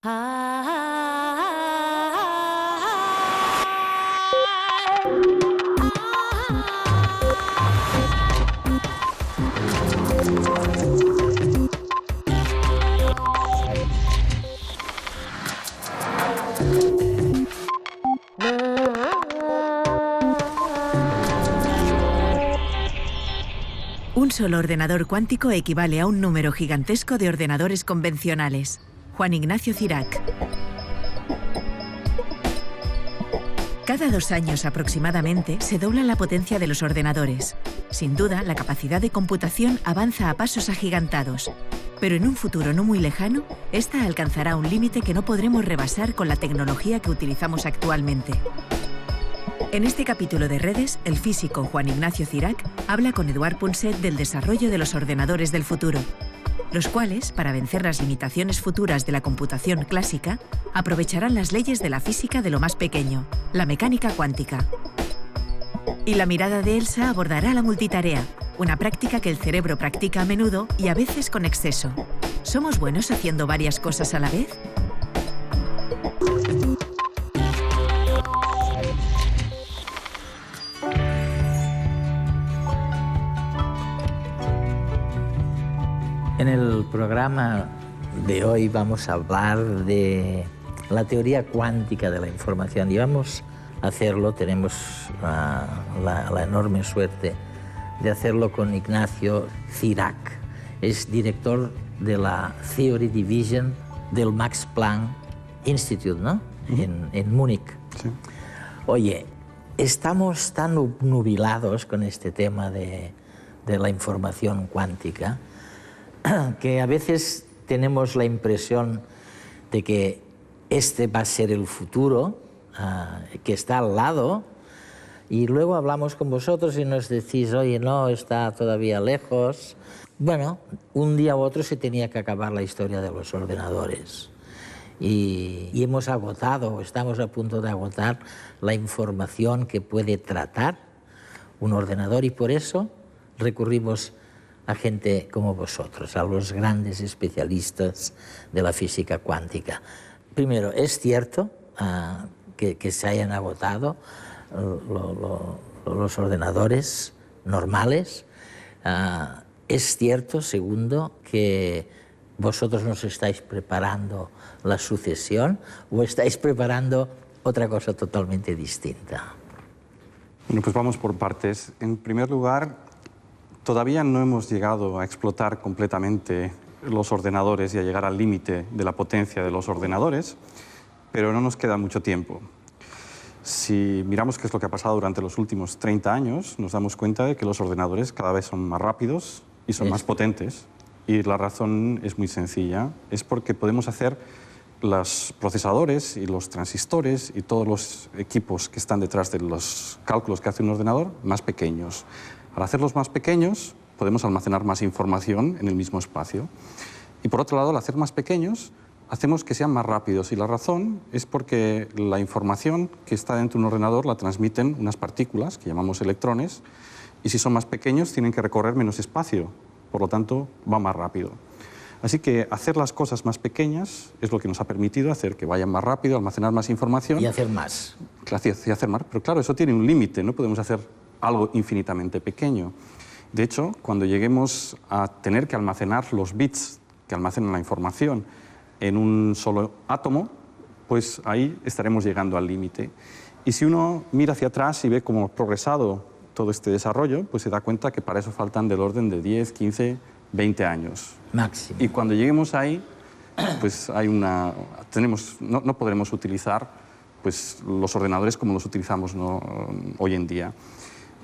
Un solo ordenador cuántico equivale a un número gigantesco de ordenadores convencionales. Juan Ignacio Cirac. Cada 2 años aproximadamente se dobla la potencia de los ordenadores. Sin duda, la capacidad de computación avanza a pasos agigantados. Pero en un futuro no muy lejano, esta alcanzará un límite que no podremos rebasar con la tecnología que utilizamos actualmente. En este capítulo de Redes, el físico Juan Ignacio Cirac habla con Eduard Punset del desarrollo de los ordenadores del futuro, los cuales, para vencer las limitaciones futuras de la computación clásica, aprovecharán las leyes de la física de lo más pequeño, la mecánica cuántica. Y la mirada de Elsa abordará la multitarea, una práctica que el cerebro practica a menudo y a veces con exceso. ¿Somos buenos haciendo varias cosas a la vez? En el programa de hoy vamos a hablar de la teoría cuántica de la información y vamos a hacerlo, tenemos la enorme suerte de hacerlo con Ignacio Cirac. Es director de la Theory Division del Max Planck Institute, ¿no? En Múnich. Sí. Oye, estamos tan obnubilados con este tema de la información cuántica que a veces tenemos la impresión de que este va a ser el futuro, que está al lado, y luego hablamos con vosotros y nos decís, oye, no, está todavía lejos. Bueno, un día u otro se tenía que acabar la historia de los ordenadores. Y hemos agotado, estamos a punto de agotar la información que puede tratar un ordenador y por eso recurrimos a gente como vosotros, a los grandes especialistas de la física cuántica. Primero, ¿es cierto que se hayan agotado los ordenadores normales? ¿Es cierto, segundo, que vosotros nos estáis preparando la sucesión o estáis preparando otra cosa totalmente distinta? Bueno, pues vamos por partes. En primer lugar, todavía no hemos llegado a explotar completamente los ordenadores y a llegar al límite de la potencia de los ordenadores, pero no nos queda mucho tiempo. Si miramos qué es lo que ha pasado durante los últimos 30 años, nos damos cuenta de que los ordenadores cada vez son más rápidos y son más potentes. Y la razón es muy sencilla, es porque podemos hacer los procesadores y los transistores y todos los equipos que están detrás de los cálculos que hace un ordenador más pequeños. Al hacerlos más pequeños, podemos almacenar más información en el mismo espacio. Y por otro lado, al hacer más pequeños, hacemos que sean más rápidos. Y la razón es porque la información que está dentro de un ordenador la transmiten unas partículas, que llamamos electrones, y si son más pequeños, tienen que recorrer menos espacio. Por lo tanto, va más rápido. Así que hacer las cosas más pequeñas es lo que nos ha permitido hacer que vayan más rápido, almacenar más información. Y hacer más. Y hacer más. Pero claro, eso tiene un límite, no podemos hacer algo infinitamente pequeño. De hecho, cuando lleguemos a tener que almacenar los bits que almacenan la información en un solo átomo, pues ahí estaremos llegando al límite. Y si uno mira hacia atrás y ve cómo ha progresado todo este desarrollo, pues se da cuenta que para eso faltan del orden de 10, 15, 20 años. Máximo. Y cuando lleguemos ahí, pues no podremos utilizar pues, los ordenadores como los utilizamos hoy en día.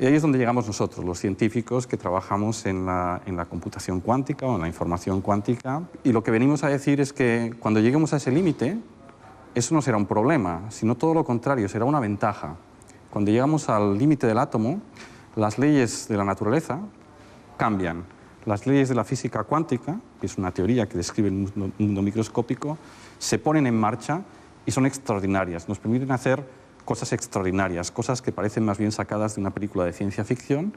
Y ahí es donde llegamos nosotros, los científicos que trabajamos en la computación cuántica o en la información cuántica. Y lo que venimos a decir es que cuando lleguemos a ese límite, eso no será un problema, sino todo lo contrario, será una ventaja. Cuando llegamos al límite del átomo, las leyes de la naturaleza cambian. Las leyes de la física cuántica, que es una teoría que describe el mundo microscópico, se ponen en marcha y son extraordinarias. Nos permiten hacer cosas extraordinarias, cosas que parecen más bien sacadas de una película de ciencia ficción,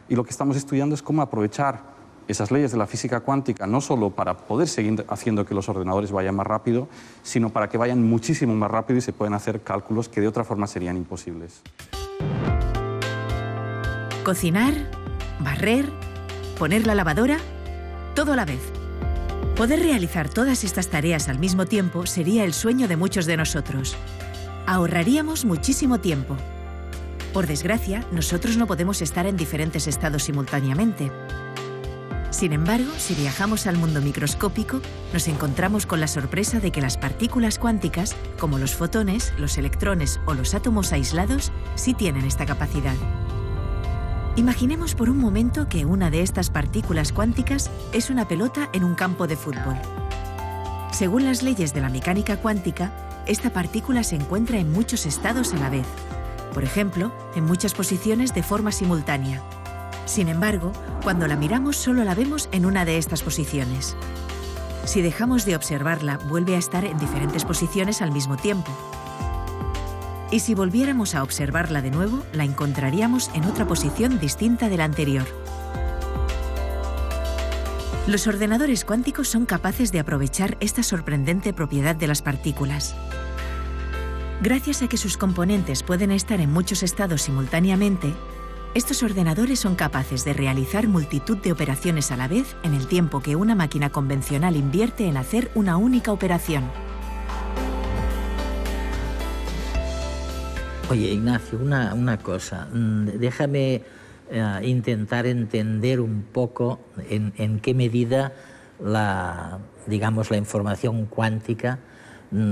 y lo que estamos estudiando es cómo aprovechar esas leyes de la física cuántica no solo para poder seguir haciendo que los ordenadores vayan más rápido, sino para que vayan muchísimo más rápido y se puedan hacer cálculos que de otra forma serían imposibles. Cocinar, barrer, poner la lavadora, todo a la vez. Poder realizar todas estas tareas al mismo tiempo sería el sueño de muchos de nosotros. Ahorraríamos muchísimo tiempo. Por desgracia, nosotros no podemos estar en diferentes estados simultáneamente. Sin embargo, si viajamos al mundo microscópico, nos encontramos con la sorpresa de que las partículas cuánticas, como los fotones, los electrones o los átomos aislados, sí tienen esta capacidad. Imaginemos por un momento que una de estas partículas cuánticas es una pelota en un campo de fútbol. Según las leyes de la mecánica cuántica, esta partícula se encuentra en muchos estados a la vez. Por ejemplo, en muchas posiciones de forma simultánea. Sin embargo, cuando la miramos solo la vemos en una de estas posiciones. Si dejamos de observarla, vuelve a estar en diferentes posiciones al mismo tiempo. Y si volviéramos a observarla de nuevo, la encontraríamos en otra posición distinta de la anterior. Los ordenadores cuánticos son capaces de aprovechar esta sorprendente propiedad de las partículas. Gracias a que sus componentes pueden estar en muchos estados simultáneamente, estos ordenadores son capaces de realizar multitud de operaciones a la vez en el tiempo que una máquina convencional invierte en hacer una única operación. Oye, Ignacio, una cosa. Déjame intentar entender un poco en qué medida la información cuántica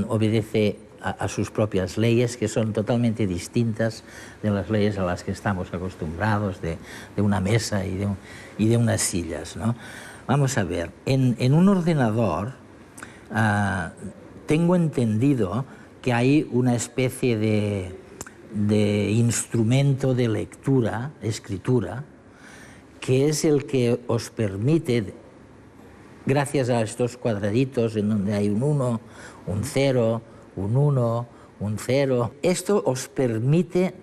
obedece a sus propias leyes, que son totalmente distintas de las leyes a las que estamos acostumbrados, de una mesa y de unas sillas, ¿no? Vamos a ver, en un ordenador tengo entendido que hay una especie de instrumento de lectura, escritura, que es el que os permite, gracias a estos cuadraditos en donde hay un 1, un 0, un 1, un 0, esto os permite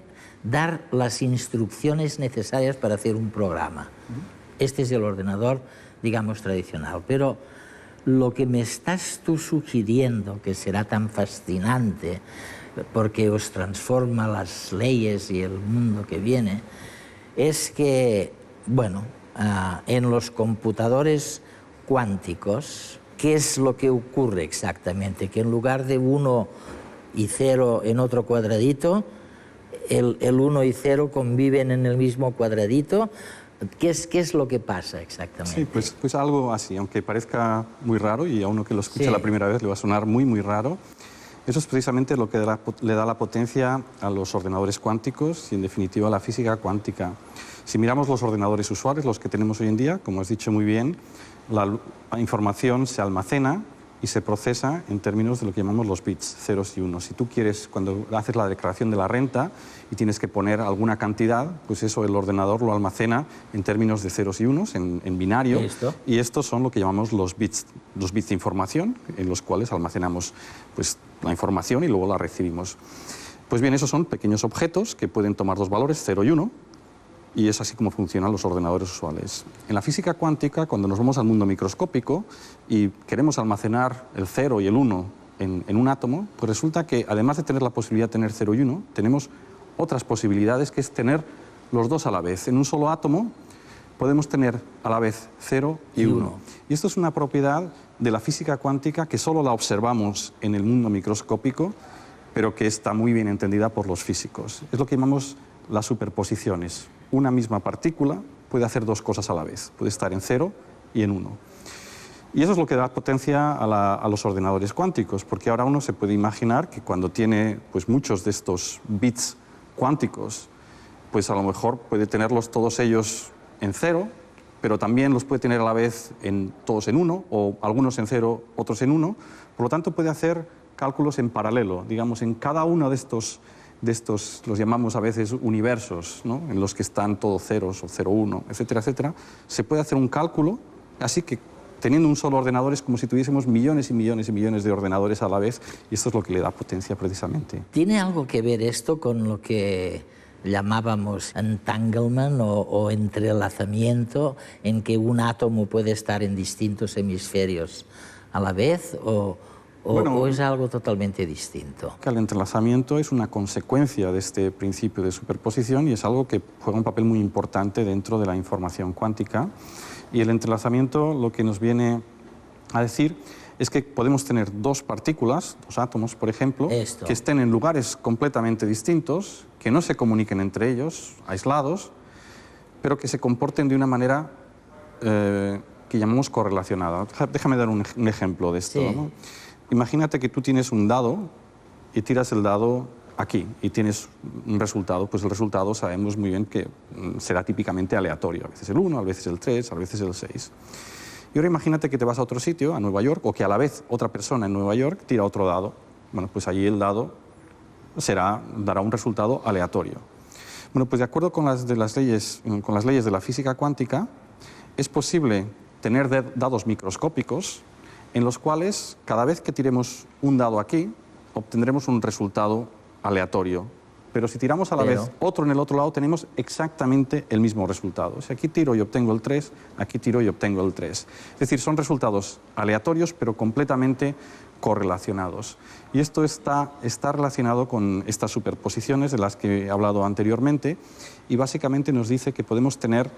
dar las instrucciones necesarias para hacer un programa. Este es el ordenador, digamos, tradicional. Pero lo que me estás tú sugiriendo, que será tan fascinante, porque os transforma las leyes y el mundo que viene, es que, bueno, en los computadores cuánticos, ¿qué es lo que ocurre exactamente? Que en lugar de 1 y 0 en otro cuadradito, el 1 y 0 conviven en el mismo cuadradito. ¿Qué es lo que pasa exactamente? Sí, pues algo así, aunque parezca muy raro y a uno que lo escucha la primera vez le va a sonar muy, muy raro. Eso es precisamente lo que le da la potencia a los ordenadores cuánticos y, en definitiva, a la física cuántica. Si miramos los ordenadores usuales, los que tenemos hoy en día, como has dicho muy bien, la información se almacena y se procesa en términos de lo que llamamos los bits, ceros y unos. Si tú quieres, cuando haces la declaración de la renta y tienes que poner alguna cantidad, pues eso el ordenador lo almacena en términos de ceros y unos, en binario. Y estos son lo que llamamos los bits de información, en los cuales almacenamos pues, la información y luego la recibimos. Pues bien, esos son pequeños objetos que pueden tomar dos valores, 0 y 1, y es así como funcionan los ordenadores usuales. En la física cuántica, cuando nos vamos al mundo microscópico y queremos almacenar el 0 y el 1 en un átomo, pues resulta que además de tener la posibilidad de tener 0 y 1, tenemos otras posibilidades, que es tener los dos a la vez. En un solo átomo podemos tener a la vez 0 y 1. Y esto es una propiedad de la física cuántica que solo la observamos en el mundo microscópico, pero que está muy bien entendida por los físicos. Es lo que llamamos las superposiciones. Una misma partícula puede hacer dos cosas a la vez, puede estar en 0 y en 1. Y eso es lo que da potencia a los ordenadores cuánticos, porque ahora uno se puede imaginar que cuando tiene pues, muchos de estos bits cuánticos, pues a lo mejor puede tenerlos todos ellos en 0, pero también los puede tener a la vez todos en 1, o algunos en 0, otros en 1. Por lo tanto, puede hacer cálculos en paralelo, digamos, en cada uno de estos los llamamos a veces universos, ¿no? En los que están todos ceros o 0, 1, etcétera, etcétera, se puede hacer un cálculo, así que teniendo un solo ordenador es como si tuviésemos millones y millones y millones de ordenadores a la vez, y esto es lo que le da potencia precisamente. ¿Tiene algo que ver esto con lo que llamábamos entanglement o entrelazamiento, en que un átomo puede estar en distintos hemisferios a la vez, o es algo totalmente distinto. Que el entrelazamiento es una consecuencia de este principio de superposición y es algo que juega un papel muy importante dentro de la información cuántica. Y el entrelazamiento lo que nos viene a decir es que podemos tener dos partículas, dos átomos, por ejemplo, que estén en lugares completamente distintos, que no se comuniquen entre ellos, aislados, pero que se comporten de una manera que llamamos correlacionada. Déjame dar un ejemplo de esto, ¿no? Imagínate que tú tienes un dado y tiras el dado aquí y tienes un resultado. Pues el resultado sabemos muy bien que será típicamente aleatorio. A veces el 1, a veces el 3, a veces el 6. Y ahora imagínate que te vas a otro sitio, a Nueva York, o que a la vez otra persona en Nueva York tira otro dado. Bueno, pues allí el dado dará un resultado aleatorio. Bueno, pues de acuerdo con las leyes de la física cuántica, es posible tener dados microscópicos en los cuales cada vez que tiremos un dado aquí, obtendremos un resultado aleatorio. Pero si tiramos a la vez otro en el otro lado, tenemos exactamente el mismo resultado. Si aquí tiro y obtengo el 3, aquí tiro y obtengo el 3. Es decir, son resultados aleatorios, pero completamente correlacionados. Y esto está relacionado con estas superposiciones de las que he hablado anteriormente, y básicamente nos dice que podemos tener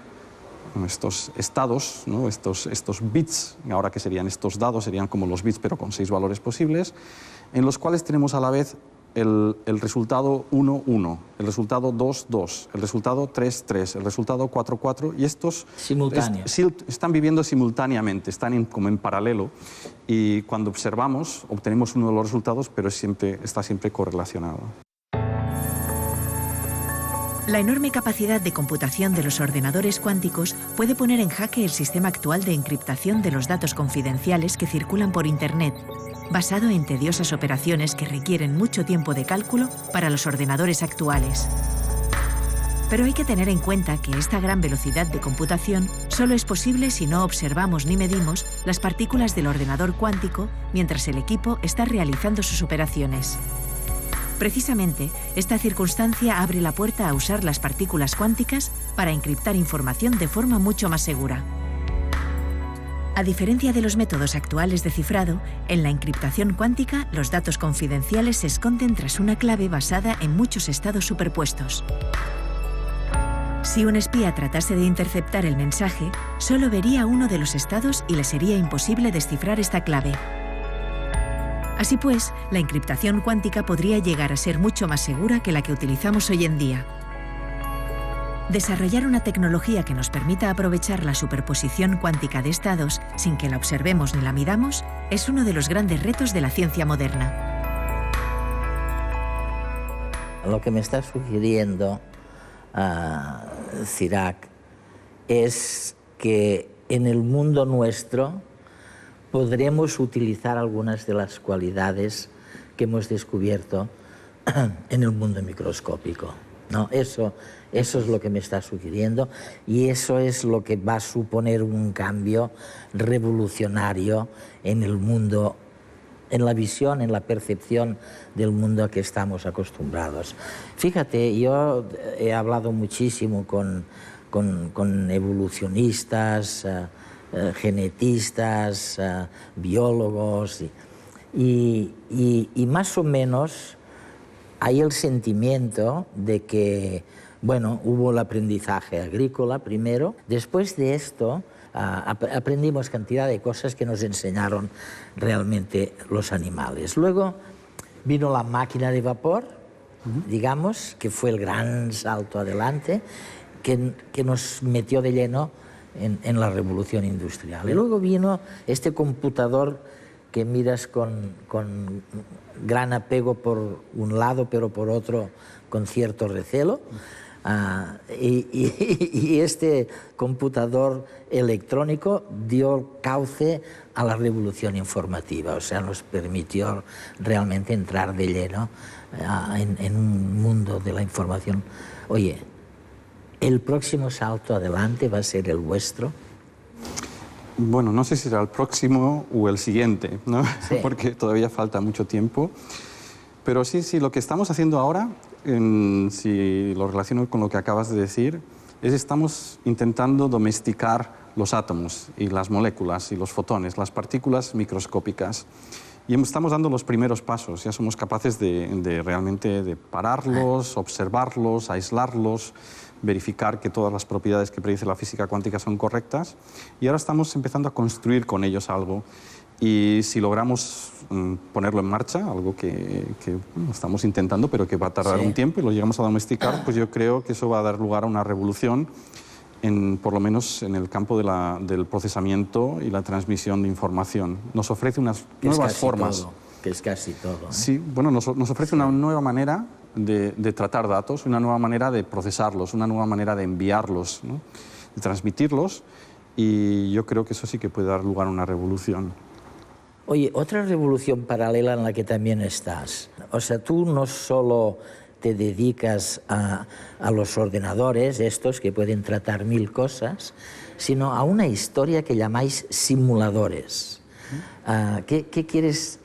estos estados, ¿no? estos bits, ahora que serían estos dados, serían como los bits, pero con 6 valores posibles, en los cuales tenemos a la vez el resultado 1, 1, el resultado 2, 2, el resultado 3, 3, el resultado 4, 4, y estos están viviendo simultáneamente, están como en paralelo, y cuando observamos obtenemos uno de los resultados, pero está siempre correlacionado. La enorme capacidad de computación de los ordenadores cuánticos puede poner en jaque el sistema actual de encriptación de los datos confidenciales que circulan por Internet, basado en tediosas operaciones que requieren mucho tiempo de cálculo para los ordenadores actuales. Pero hay que tener en cuenta que esta gran velocidad de computación solo es posible si no observamos ni medimos las partículas del ordenador cuántico mientras el equipo está realizando sus operaciones. Precisamente, esta circunstancia abre la puerta a usar las partículas cuánticas para encriptar información de forma mucho más segura. A diferencia de los métodos actuales de cifrado, en la encriptación cuántica los datos confidenciales se esconden tras una clave basada en muchos estados superpuestos. Si un espía tratase de interceptar el mensaje, solo vería uno de los estados y le sería imposible descifrar esta clave. Así pues, la encriptación cuántica podría llegar a ser mucho más segura que la que utilizamos hoy en día. Desarrollar una tecnología que nos permita aprovechar la superposición cuántica de estados sin que la observemos ni la midamos es uno de los grandes retos de la ciencia moderna. Lo que me está sugiriendo Cirac es que en el mundo nuestro podremos utilizar algunas de las cualidades que hemos descubierto en el mundo microscópico, ¿no? Eso es lo que me está sugiriendo, y eso es lo que va a suponer un cambio revolucionario en el mundo, en la visión, en la percepción del mundo a que estamos acostumbrados. Fíjate, yo he hablado muchísimo con evolucionistas, genetistas, biólogos, y más o menos hay el sentimiento de que, bueno, hubo el aprendizaje agrícola primero, después de esto aprendimos cantidad de cosas que nos enseñaron realmente los animales. Luego vino la máquina de vapor, digamos, que fue el gran salto adelante, que nos metió de lleno en la revolución industrial. Y luego vino este computador que miras con gran apego por un lado, pero por otro con cierto recelo. Y este computador electrónico dio cauce a la revolución informativa, o sea, nos permitió realmente entrar de lleno en un mundo de la información. Oye, ¿el próximo salto adelante va a ser el vuestro? Bueno, no sé si será el próximo o el siguiente, ¿no? Sí. Porque todavía falta mucho tiempo. Pero sí, lo que estamos haciendo ahora, si lo relaciono con lo que acabas de decir, es estamos intentando domesticar los átomos y las moléculas y los fotones, las partículas microscópicas. Y estamos dando los primeros pasos, ya somos capaces de realmente de pararlos, observarlos, aislarlos, verificar que todas las propiedades que predice la física cuántica son correctas. Y ahora estamos empezando a construir con ellos algo. Y si logramos ponerlo en marcha, algo que estamos intentando, pero que va a tardar un tiempo, y lo llegamos a domesticar, pues yo creo que eso va a dar lugar a una revolución, por lo menos en el campo del procesamiento y la transmisión de información. Nos ofrece unas nuevas formas. Que es casi todo. Sí, bueno, nos ofrece una nueva manera de tratar datos, una nueva manera de procesarlos, una nueva manera de enviarlos, ¿no? De transmitirlos, y yo creo que eso sí que puede dar lugar a una revolución. Oye, otra revolución paralela en la que también estás. O sea, tú no solo te dedicas a los ordenadores, estos que pueden tratar 1000 cosas, sino a una historia que llamáis simuladores. ¿Qué quieres?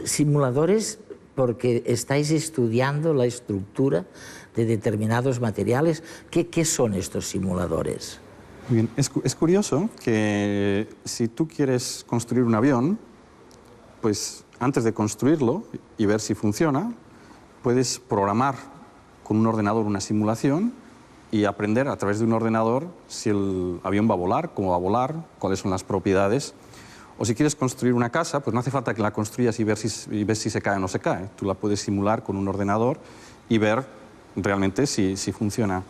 Simuladores porque estáis estudiando la estructura de determinados materiales. ¿Qué son estos simuladores? Bien, es curioso que si tú quieres construir un avión, pues antes de construirlo y ver si funciona, puedes programar con un ordenador una simulación y aprender a través de un ordenador si el avión va a volar, cómo va a volar, cuáles son las propiedades. O si quieres construir una casa, pues no hace falta que la construyas y ves si se cae o no se cae. Tú la puedes simular con un ordenador y ver realmente si funciona.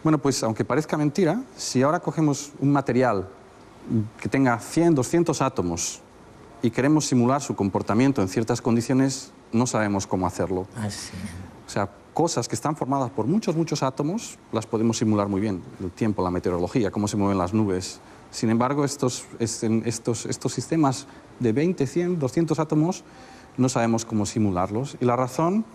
Bueno, pues aunque parezca mentira, si ahora cogemos un material que tenga 100, 200 átomos y queremos simular su comportamiento en ciertas condiciones, no sabemos cómo hacerlo. Así. O sea, cosas que están formadas por muchos átomos las podemos simular muy bien. El tiempo, la meteorología, cómo se mueven las nubes. Sin embargo, estos sistemas de 20, 100, 200 átomos no sabemos cómo simularlos. Y la razón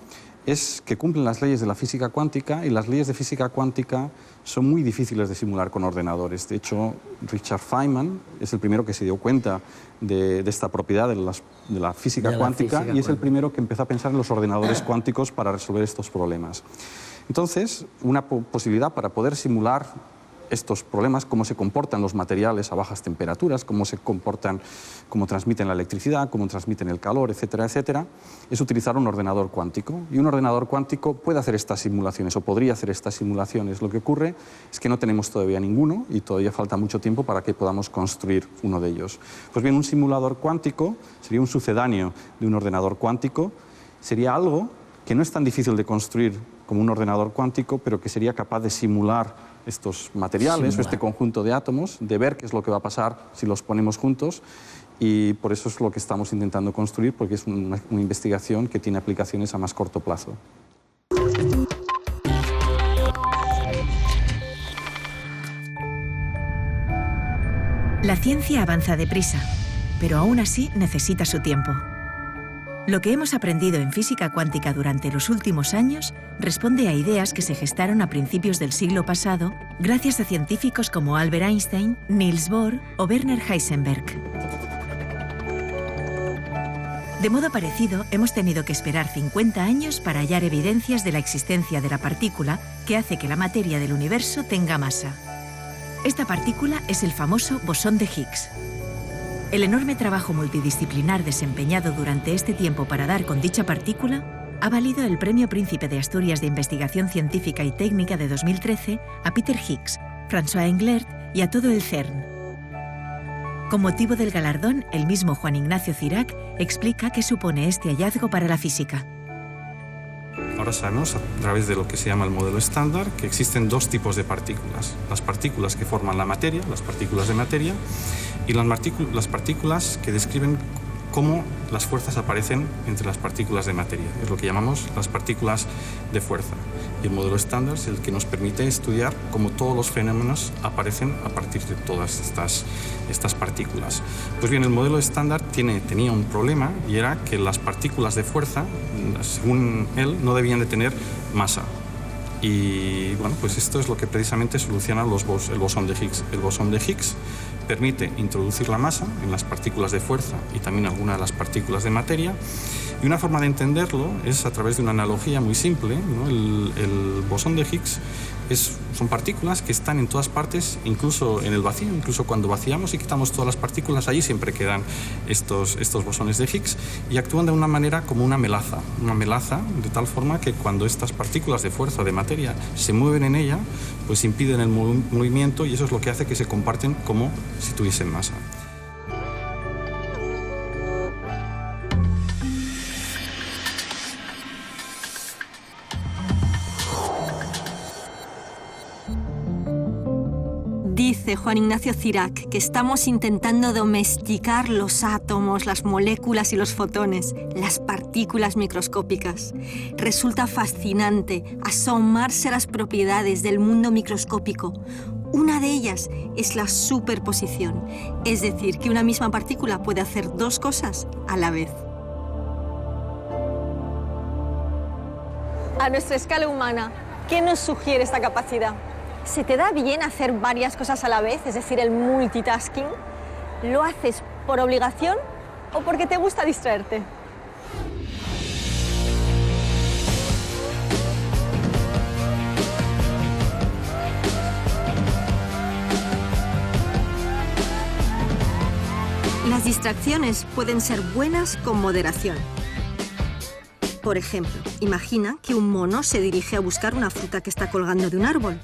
es que cumplen las leyes de la física cuántica, y las leyes de física cuántica son muy difíciles de simular con ordenadores. De hecho, Richard Feynman es el primero que se dio cuenta de esta propiedad de la física cuántica, y es el primero que empezó a pensar en los ordenadores cuánticos para resolver estos problemas. Entonces, una posibilidad para poder simular estos problemas, cómo se comportan los materiales a bajas temperaturas, cómo se comportan, cómo transmiten la electricidad, cómo transmiten el calor, etcétera, etcétera, es utilizar un ordenador cuántico. Y un ordenador cuántico puede hacer estas simulaciones, o podría hacer estas simulaciones. Lo que ocurre es que no tenemos todavía ninguno, y todavía falta mucho tiempo para que podamos construir uno de ellos. Pues bien, un simulador cuántico sería un sucedáneo de un ordenador cuántico, sería algo que no es tan difícil de construir como un ordenador cuántico, pero que sería capaz de simular estos materiales o este conjunto de átomos, de ver qué es lo que va a pasar si los ponemos juntos, y por eso es lo que estamos intentando construir, porque es una investigación que tiene aplicaciones a más corto plazo. La ciencia avanza deprisa, pero aún así necesita su tiempo. Lo que hemos aprendido en física cuántica durante los últimos años responde a ideas que se gestaron a principios del siglo pasado gracias a científicos como Albert Einstein, Niels Bohr o Werner Heisenberg. De modo parecido, hemos tenido que esperar 50 años para hallar evidencias de la existencia de la partícula que hace que la materia del universo tenga masa. Esta partícula es el famoso bosón de Higgs. El enorme trabajo multidisciplinar desempeñado durante este tiempo para dar con dicha partícula ha valido el Premio Príncipe de Asturias de Investigación Científica y Técnica de 2013 a Peter Higgs, François Englert y a todo el CERN. Con motivo del galardón, el mismo Juan Ignacio Cirac explica qué supone este hallazgo para la física. Ahora sabemos, a través de lo que se llama el modelo estándar, que existen dos tipos de partículas. Las partículas que forman la materia, las partículas de materia, y las partículas que describen cómo las fuerzas aparecen entre las partículas de materia. Es lo que llamamos las partículas de fuerza. Y el modelo estándar es el que nos permite estudiar cómo todos los fenómenos aparecen a partir de todas estas partículas. Pues bien, el modelo estándar tenía un problema, y era que las partículas de fuerza, según él, no debían de tener masa. Y bueno, pues esto es lo que precisamente soluciona el bosón de Higgs. El bosón de Higgs permite introducir la masa en las partículas de fuerza y también algunas de las partículas de materia, Y una forma de entenderlo es a través de una analogía muy simple, ¿no? El bosón de Higgs son partículas que están en todas partes, incluso en el vacío, incluso cuando vaciamos y quitamos todas las partículas, allí siempre quedan estos bosones de Higgs y actúan de una manera como una melaza de tal forma que cuando estas partículas de fuerza o de materia se mueven en ella, pues impiden el movimiento y eso es lo que hace que se comparten como si tuviesen masa. Dice Juan Ignacio Cirac que estamos intentando domesticar los átomos, las moléculas y los fotones, las partículas microscópicas. Resulta fascinante asomarse a las propiedades del mundo microscópico. Una de ellas es la superposición, es decir, que una misma partícula puede hacer dos cosas a la vez. A nuestra escala humana, ¿qué nos sugiere esta capacidad? ¿Se te da bien hacer varias cosas a la vez, es decir, el multitasking? ¿Lo haces por obligación o porque te gusta distraerte? Las distracciones pueden ser buenas con moderación. Por ejemplo, imagina que un mono se dirige a buscar una fruta que está colgando de un árbol.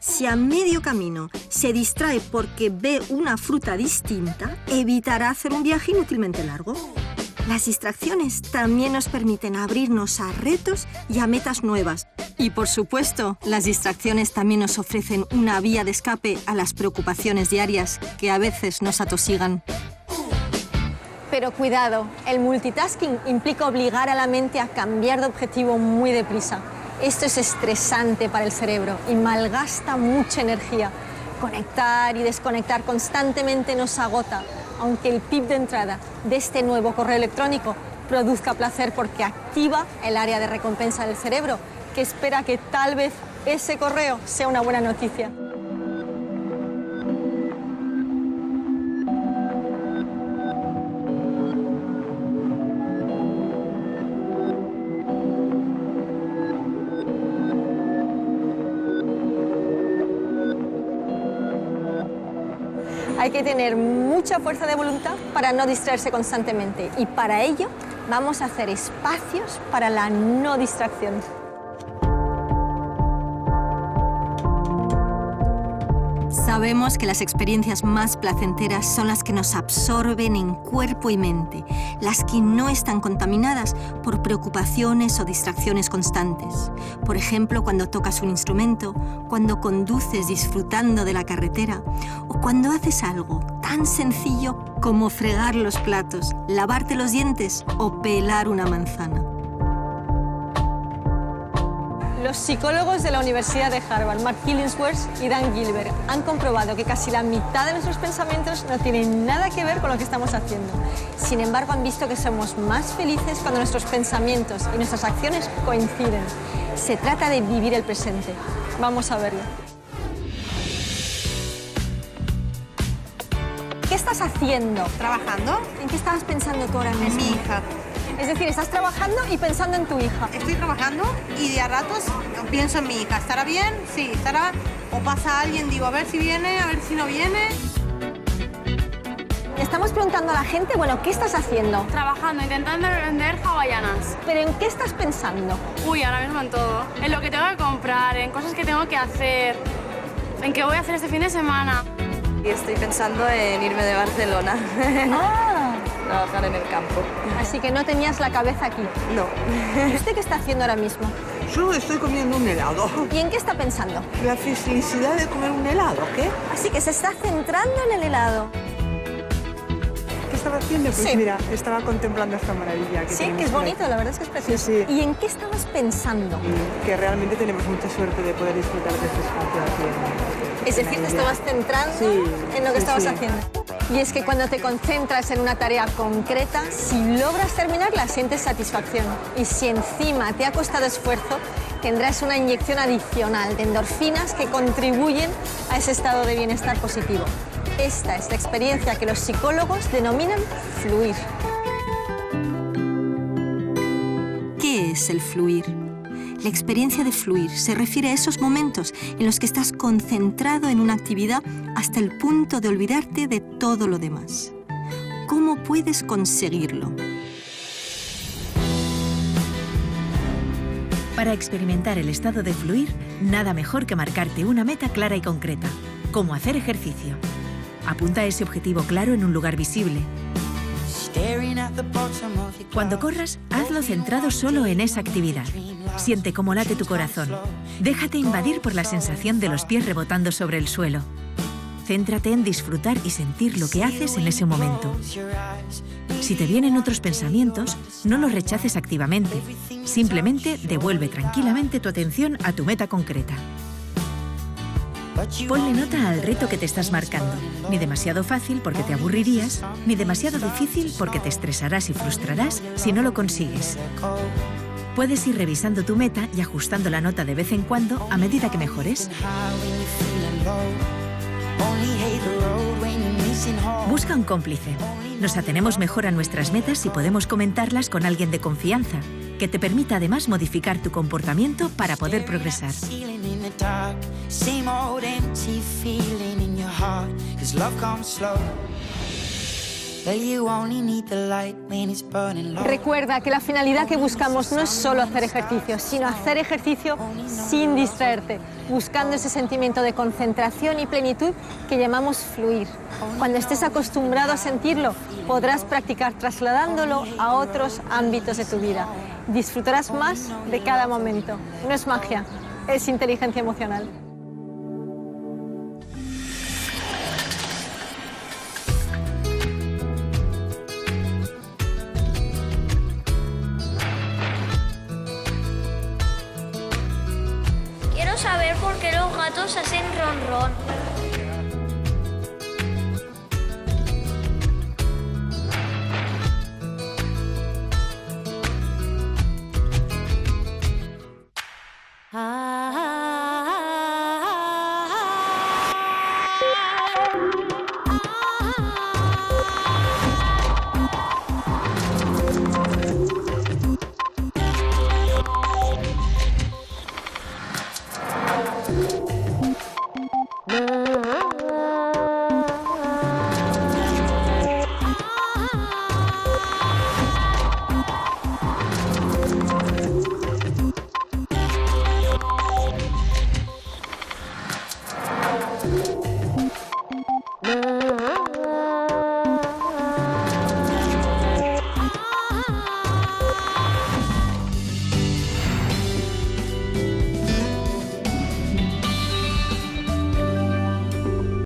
Si a medio camino se distrae porque ve una fruta distinta, evitará hacer un viaje inútilmente largo. Las distracciones también nos permiten abrirnos a retos y a metas nuevas. Y por supuesto, las distracciones también nos ofrecen una vía de escape a las preocupaciones diarias que a veces nos atosigan. Pero cuidado, el multitasking implica obligar a la mente a cambiar de objetivo muy deprisa. Esto es estresante para el cerebro y malgasta mucha energía. Conectar y desconectar constantemente nos agota, aunque el pip de entrada de este nuevo correo electrónico produzca placer porque activa el área de recompensa del cerebro, que espera que tal vez ese correo sea una buena noticia. Hay que tener mucha fuerza de voluntad para no distraerse constantemente y para ello vamos a hacer espacios para la no distracción. Sabemos que las experiencias más placenteras son las que nos absorben en cuerpo y mente, las que no están contaminadas por preocupaciones o distracciones constantes. Por ejemplo, cuando tocas un instrumento, cuando conduces disfrutando de la carretera o cuando haces algo tan sencillo como fregar los platos, lavarte los dientes o pelar una manzana. Los psicólogos de la Universidad de Harvard, Mark Killingsworth y Dan Gilbert, han comprobado que casi la mitad de nuestros pensamientos no tienen nada que ver con lo que estamos haciendo. Sin embargo, han visto que somos más felices cuando nuestros pensamientos y nuestras acciones coinciden. Se trata de vivir el presente. Vamos a verlo. ¿Qué estás haciendo? ¿Trabajando? ¿En qué estabas pensando tú ahora mismo? En mi hija. Es decir, estás trabajando y pensando en tu hija. Estoy trabajando y de a ratos pienso en mi hija. ¿Estará bien? Sí, estará. O pasa alguien, digo, a ver si viene, a ver si no viene. Estamos preguntando a la gente, bueno, ¿qué estás haciendo? Trabajando, intentando vender hawaianas. ¿Pero en qué estás pensando? Uy, ahora mismo en todo. En lo que tengo que comprar, en cosas que tengo que hacer, en qué voy a hacer este fin de semana. Y estoy pensando en irme de Barcelona. Trabajar en el campo. Así que no tenías la cabeza aquí. No. ¿Y usted qué está haciendo ahora mismo? Yo estoy comiendo un helado. ¿Y en qué está pensando? La felicidad de comer un helado, ¿qué? Así que se está centrando en el helado. ¿Qué estaba haciendo? Pues sí. Mira, estaba contemplando esta maravilla. Sí, que es bonito, la verdad es que es precioso. Sí, sí. ¿Y en qué estabas pensando? Que realmente tenemos mucha suerte de poder disfrutar de este espacio aquí. Es decir, te estabas centrando en lo que estabas haciendo. Y es que cuando te concentras en una tarea concreta, si logras terminarla, sientes satisfacción. Y si encima te ha costado esfuerzo, tendrás una inyección adicional de endorfinas que contribuyen a ese estado de bienestar positivo. Esta es la experiencia que los psicólogos denominan fluir. es el fluir. La experiencia de fluir se refiere a esos momentos en los que estás concentrado en una actividad hasta el punto de olvidarte de todo lo demás. ¿Cómo puedes conseguirlo? Para experimentar el estado de fluir, nada mejor que marcarte una meta clara y concreta, como hacer ejercicio. Apunta ese objetivo claro en un lugar visible. Cuando corras, hazlo centrado solo en esa actividad. Siente cómo late tu corazón. Déjate invadir por la sensación de los pies rebotando sobre el suelo. Céntrate en disfrutar y sentir lo que haces en ese momento. Si te vienen otros pensamientos, no los rechaces activamente. Simplemente devuelve tranquilamente tu atención a tu meta concreta. Ponle nota al reto que te estás marcando. Ni demasiado fácil porque te aburrirías, ni demasiado difícil porque te estresarás y frustrarás si no lo consigues. Puedes ir revisando tu meta y ajustando la nota de vez en cuando a medida que mejores. Busca un cómplice. Nos atenemos mejor a nuestras metas si podemos comentarlas con alguien de confianza, que te permita además modificar tu comportamiento para poder progresar. Recuerda que la finalidad que buscamos no es solo hacer ejercicio, sino hacer ejercicio sin distraerte, buscando ese sentimiento de concentración y plenitud que llamamos fluir. Cuando estés acostumbrado a sentirlo, podrás practicar trasladándolo a otros ámbitos de tu vida. Disfrutarás más de cada momento. No es magia, es inteligencia emocional. Quiero saber por qué los gatos hacen ronrón.